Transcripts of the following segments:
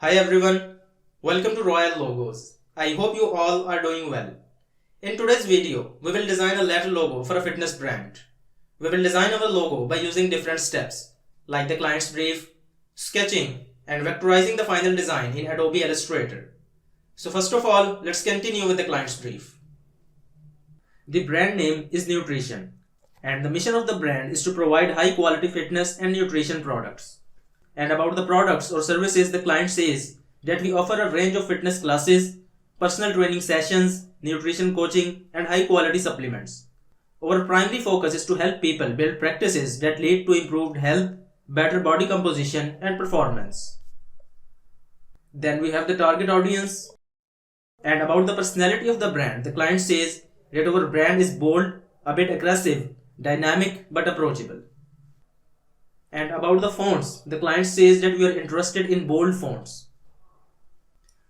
Hi everyone, welcome to Royal Logos. I hope you all are doing well. In today's video, we will design a letter logo for a fitness brand. We will design our logo by using different steps like the client's brief, sketching, and vectorizing the final design in Adobe Illustrator. So first of all, let's continue with the client's brief. The brand name is Nutrition, and the mission of the brand is to provide high quality fitness and nutrition products. And about the products or services, the client says that we offer a range of fitness classes, personal training sessions, nutrition coaching, and high quality supplements. Our primary focus is to help people build practices that lead to improved health, better body composition, and performance. Then we have the target audience. And about the personality of the brand, the client says that our brand is bold, a bit aggressive, dynamic, but approachable. And about the fonts, the client says that we are interested in bold fonts.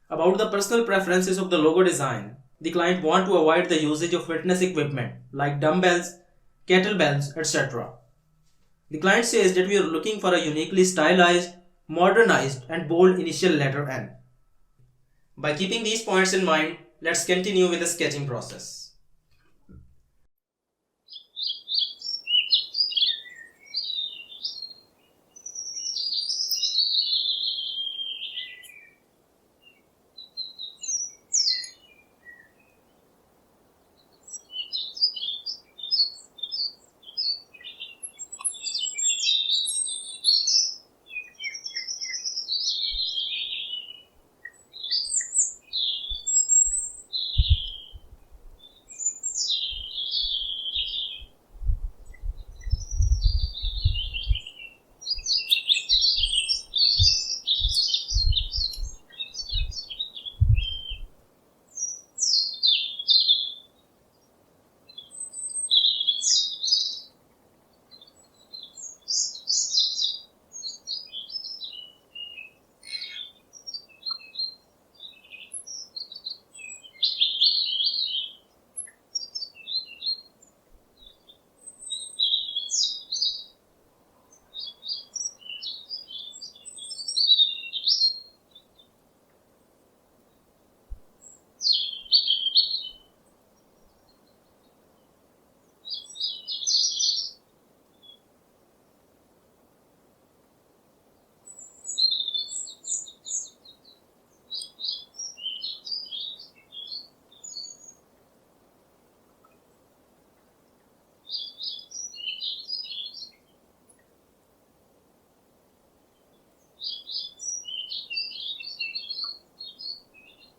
About the personal preferences of the logo design, the client wants to avoid the usage of fitness equipment like dumbbells, kettlebells, etc. The client says that we are looking for a uniquely stylized, modernized, and bold initial letter N. By keeping these points in mind, let's continue with the sketching process.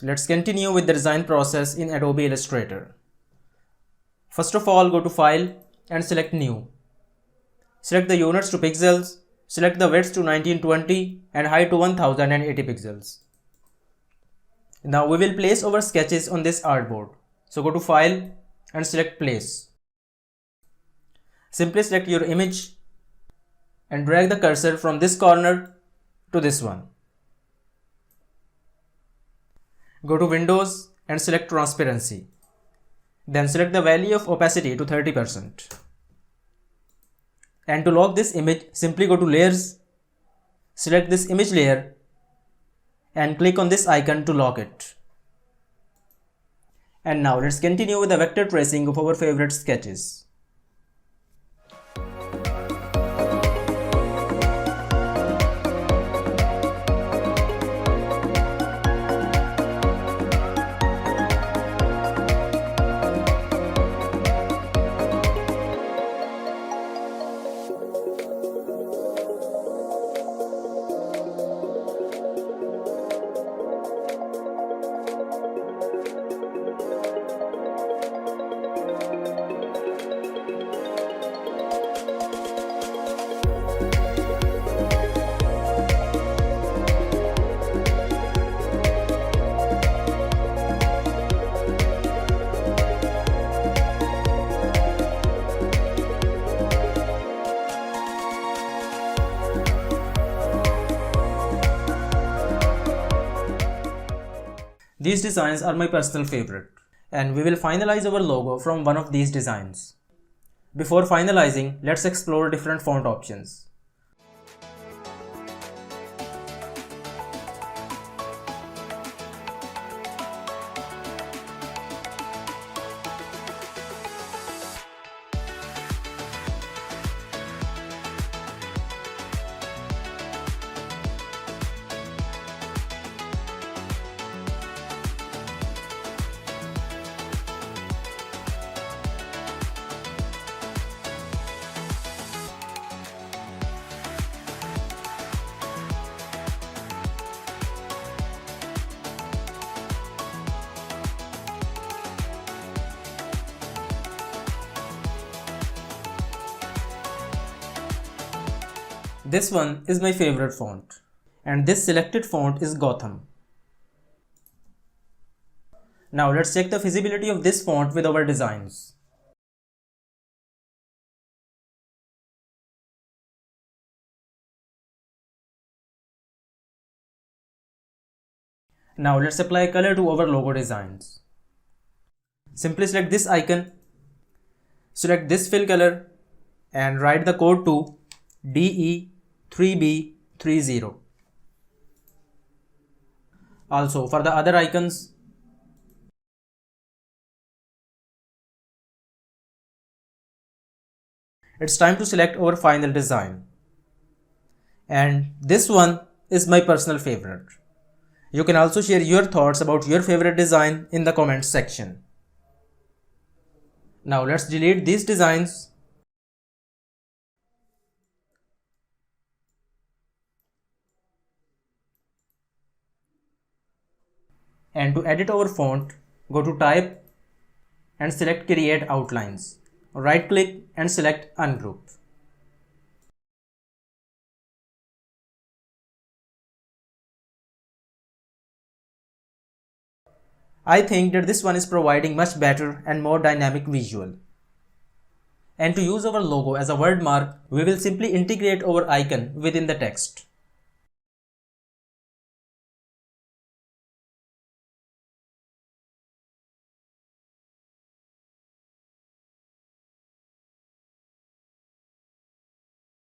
Let's continue with the design process in Adobe Illustrator. First of all, go to File and select New. Select the units to pixels, select the width to 1920 and height to 1080 pixels. Now we will place our sketches on this artboard. So go to File and select Place. Simply select your image and drag the cursor from this corner to this one. Go to Windows and select Transparency. Then select the value of opacity to 30%. And to lock this image, simply go to Layers, select this image layer and click on this icon to lock it. And now let's continue with the vector tracing of our favorite sketches. These designs are my personal favorite, and we will finalize our logo from one of these designs. Before finalizing, let's explore different font options. This one is my favorite font, and this selected font is Gotham. Now let's check the feasibility of this font with our designs. Now let's apply color to our logo designs. Simply select this icon, select this fill color and write the code to DE3B30. Also for the other icons, it's time to select our final design. And this one is my personal favorite. You can also share your thoughts about your favorite design in the comments section. Now let's delete these designs. And to edit our font, go to Type and select Create Outlines. Right click and select Ungroup. I think that this one is providing much better and more dynamic visual. And to use our logo as a word mark, we will simply integrate our icon within the text.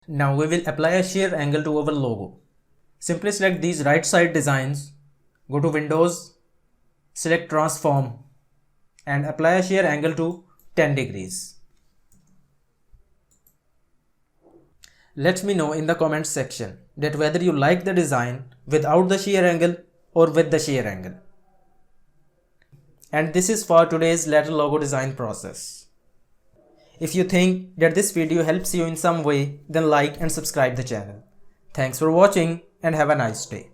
Now we will apply a shear angle to our logo. Simply select these right side designs, go to Windows, select Transform and apply a shear angle to 10 degrees. Let me know in the comments section that whether you like the design without the shear angle or with the shear angle. And this is for today's letter logo design process. If you think that this video helps you in some way, then like and subscribe the channel. Thanks for watching and have a nice day.